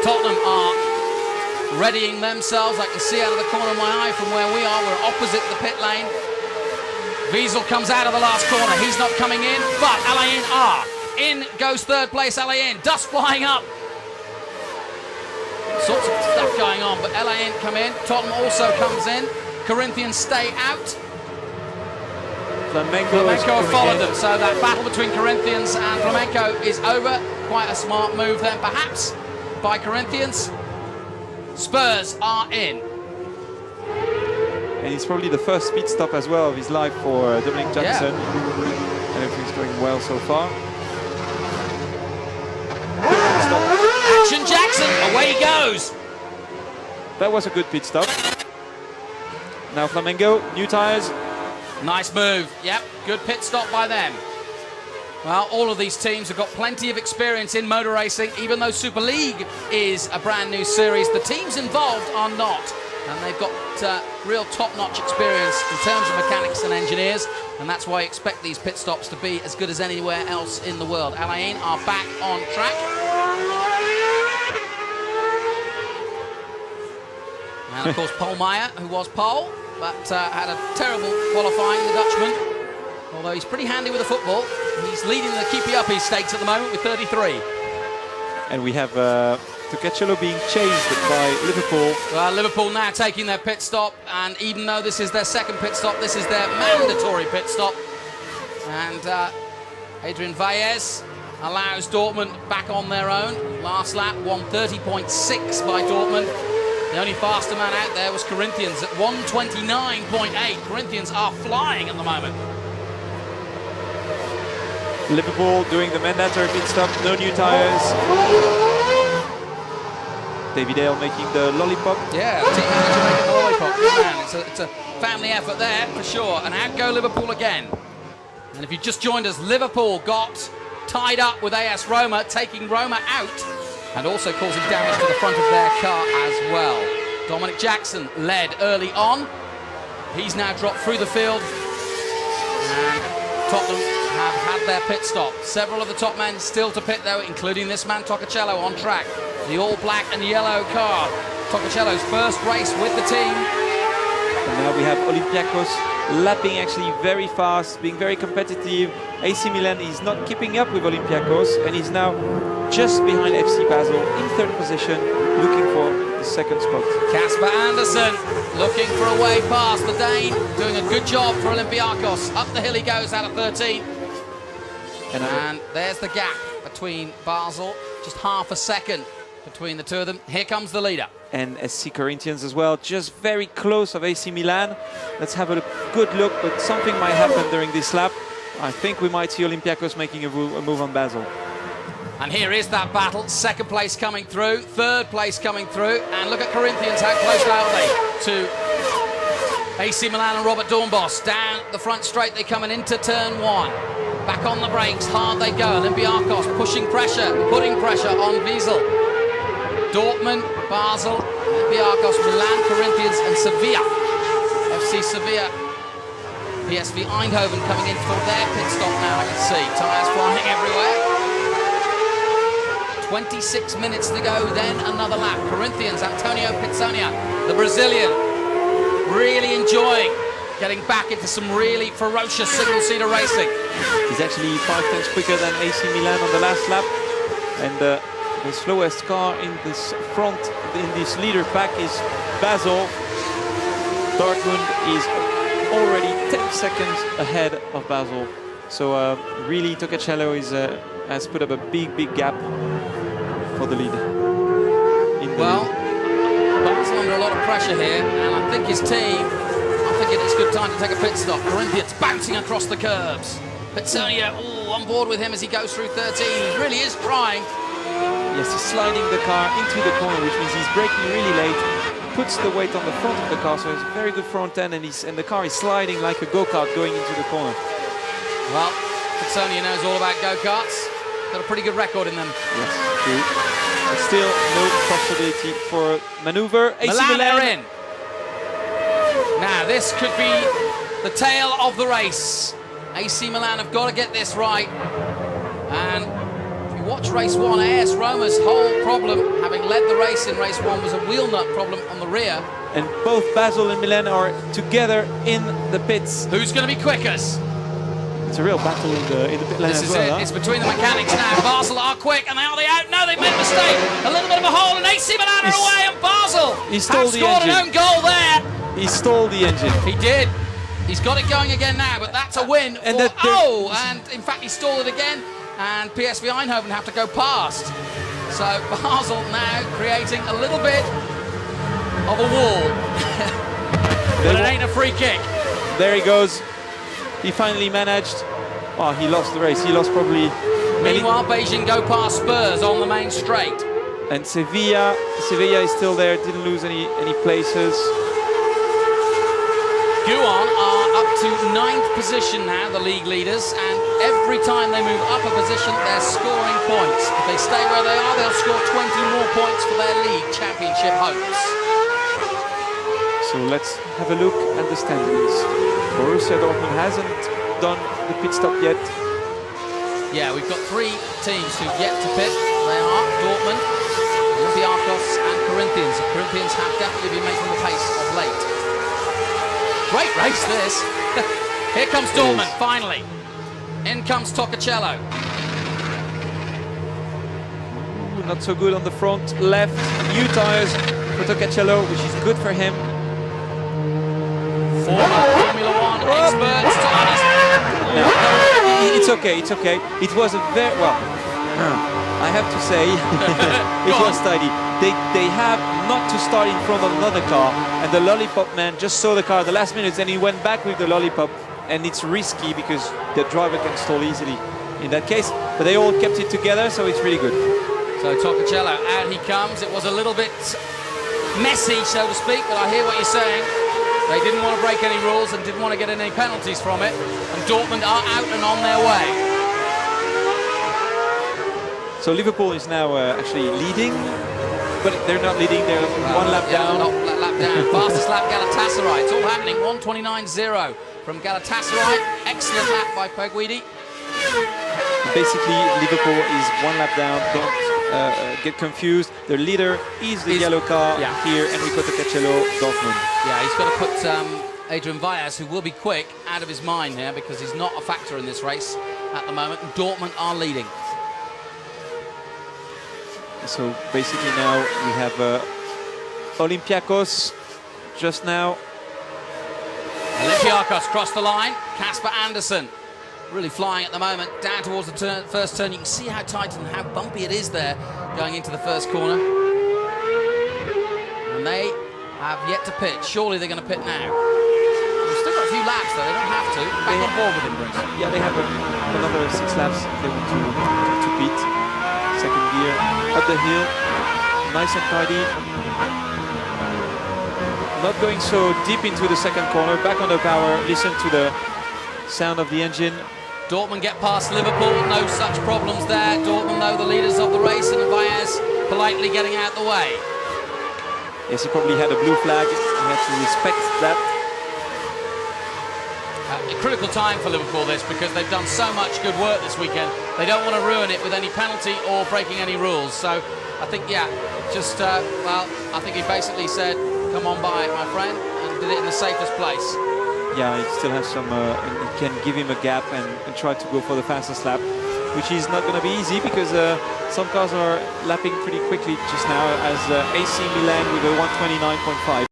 Tottenham are readying themselves. I can see out of the corner of my eye from where we are. We're opposite the pit lane. Wiesel comes out of the last corner. He's not coming in, but Alain are. In goes third place Alain. Dust flying up. Sorts of stuff going on, but Alain come in. Tottenham also comes in. Corinthians stay out. Flamenco have followed them, so that battle between Corinthians and Flamenco is over. Quite a smart move then, perhaps, by Corinthians. Spurs are in. And it's probably the first pit stop as well of his life for Dominic Jackson. Yeah. And everything's going well so far. Action Jackson, away he goes. That was a good pit stop. Now Flamengo, new tyres. Nice move, yep, good pit stop by them. Well, all of these teams have got plenty of experience in motor racing. Even though Super League is a brand new series, the teams involved are not. And they've got real top-notch experience in terms of mechanics and engineers. And that's why I expect these pit stops to be as good as anywhere else in the world. Alain are back on track. And of course, Paul Meyer, who was pole, but had a terrible qualifying, the Dutchman. Although he's pretty handy with the football. He's leading the keepy up his stakes at the moment with 33. And we have Toccacello being chased by Liverpool. Well, Liverpool now taking their pit stop, and even though this is their second pit stop, this is their mandatory pit stop. And Adrian Valles allows Dortmund back on their own. Last lap, 1:30.6 by Dortmund. The only faster man out there was Corinthians at 1:29.8. Corinthians are flying at the moment. Liverpool doing the mandatory pit stop, no new tyres. David Hale making the lollipop. Yeah, the team manager making the lollipop. Good man. It's a family effort there for sure. And out go Liverpool again. And if you just joined us, Liverpool got tied up with AS Roma, taking Roma out and also causing damage to the front of their car as well. Dominic Jackson led early on. He's now dropped through the field. And Tottenham have had their pit stop. Several of the top men still to pit though, including this man Toccacello on track. The all black and yellow car. Toccacello's first race with the team. And now we have Olympiacos lapping actually very fast, being very competitive. AC Milan is not keeping up with Olympiacos and is now just behind FC Basel in third position, looking for the second spot. Casper Andersen looking for a way past the Dane, doing a good job for Olympiacos. Up the hill he goes out of 13. And there's the gap between Basel, just half a second between the two of them. Here comes the leader. And SC Corinthians as well, just very close of AC Milan. Let's have a good look, but something might happen during this lap. I think we might see Olympiacos making a move on Basel. And here is that battle. Second place coming through, third place coming through. And look at Corinthians, how close are they to AC Milan and Robert Dornbos. Down the front straight, they're coming into turn one. Back on the brakes, hard they go. Olympiacos pushing pressure, putting pressure on Wiesel. Dortmund, Basel, Olympiacos, Milan, Corinthians and Sevilla. FC Sevilla, PSV Eindhoven coming in for their pit stop now, I can see. Tyres flying everywhere. 26 minutes to go, then another lap. Corinthians, Antonio Pizzonia, the Brazilian, really enjoying getting back into some really ferocious single-seater racing. He's actually 5 tenths quicker than AC Milan on the last lap. And the slowest car in this front, in this leader pack is Basel. Dortmund is already 10 seconds ahead of Basel. So really Toccacello has put up a big gap for the lead. Well, Basel under a lot of pressure here, and I think his team, I'm thinking it's a good time to take a pit stop. Corinthians bouncing across the curbs. Pizzonia on board with him as he goes through 13. He really is trying. Yes, he's sliding the car into the corner, which means he's braking really late. Puts the weight on the front of the car, so it's a very good front end, and the car is sliding like a go-kart going into the corner. Well, Pizzonia knows all about go-karts. Got a pretty good record in them. Yes, true. But still, no possibility for maneuver. AC Milan are in. Now, this could be the tail of the race. AC Milan have got to get this right. And if you watch race one, AS Roma's whole problem, having having led the race in race 1, was a wheel nut problem on the rear. And both Basil and Milan are together in the pits. Who's going to be quickest? It's a real battle in the pit lane This as is well. it. Huh? It's between the mechanics now. Basel are quick, and are they out? No, they've made a mistake. A little bit of a hole, and AC Milan are away, and Basel He stole have the scored engine. an own goal there. He stole the engine. He did. He's got it going again now, but that's a win. And and in fact, he stalled it again, and PSV Eindhoven have to go past. So Basel now creating a little bit of a wall. But it ain't a free kick. There he goes. He finally managed. Oh, he lost the race. He lost probably. Meanwhile, Beijing go past Spurs on the main straight. And Sevilla is still there. Didn't lose any places. Guan are up to 9th position now, the league leaders, and every time they move up a position, they're scoring points. If they stay where they are, they'll score 20 more points for their league championship hopes. So let's have a look at the standings. Borussia Dortmund hasn't done the pit stop yet. Yeah, we've got 3 teams who've yet to pit. They are Dortmund, Olympiacos and Corinthians. The Corinthians have definitely been making the pace of late. Great race this. Here comes Dortmund, finally. In comes Tocacello. Ooh, not so good on the front left. New tires for Tocacello, which is good for him. Former Formula 1 experts. No, it's okay, it's okay. It was a very, well, I have to say, it was tidy. They have not to start in front of another car, and the lollipop man just saw the car at the last minute and he went back with the lollipop, and it's risky because the driver can stall easily in that case, but they all kept it together, so it's really good. So Tocacello, out he comes. It was a little bit messy, so to speak, but I hear what you're saying. They didn't want to break any rules and didn't want to get any penalties from it, and Dortmund are out and on their way. So Liverpool is now actually leading, but they're not leading, they're one lap down. Lap down. Fastest lap Galatasaray. It's all happening. 1:29.0 from Galatasaray. Excellent lap by Paguidi. Basically, Liverpool is one lap down. Don't get confused. The leader is the yellow car here, Enrico Tocacello, Dortmund. Yeah, he's got to put Adrian Valles, who will be quick, out of his mind here because he's not a factor in this race at the moment. And Dortmund are leading. So basically now we have Olympiacos just now. Olympiacos crossed the line. Casper Andersen really flying at the moment down towards the first turn. You can see how tight and how bumpy it is there going into the first corner. And they have yet to pit. Surely they're going to pit now. They've still got a few laps though. They don't have to. Back on board with him, Bruce. Yeah, they have another 6 laps they want to pit. Second gear, up the hill, nice and tidy. Not going so deep into the second corner, back on the power, listen to the sound of the engine. Dortmund get past Liverpool, no such problems there. Dortmund, though, the leaders of the race, and Valles politely getting out the way. Yes, he probably had a blue flag, he had to respect that. A critical time for Liverpool this, because they've done so much good work this weekend. They don't want to ruin it with any penalty or breaking any rules. So I think, yeah, just, well, I think he basically said, come on by, my friend, and did it in the safest place. Yeah, he still has some, he can give him a gap and try to go for the fastest lap, which is not going to be easy because some cars are lapping pretty quickly just now, as AC Milan with a 1:29.5.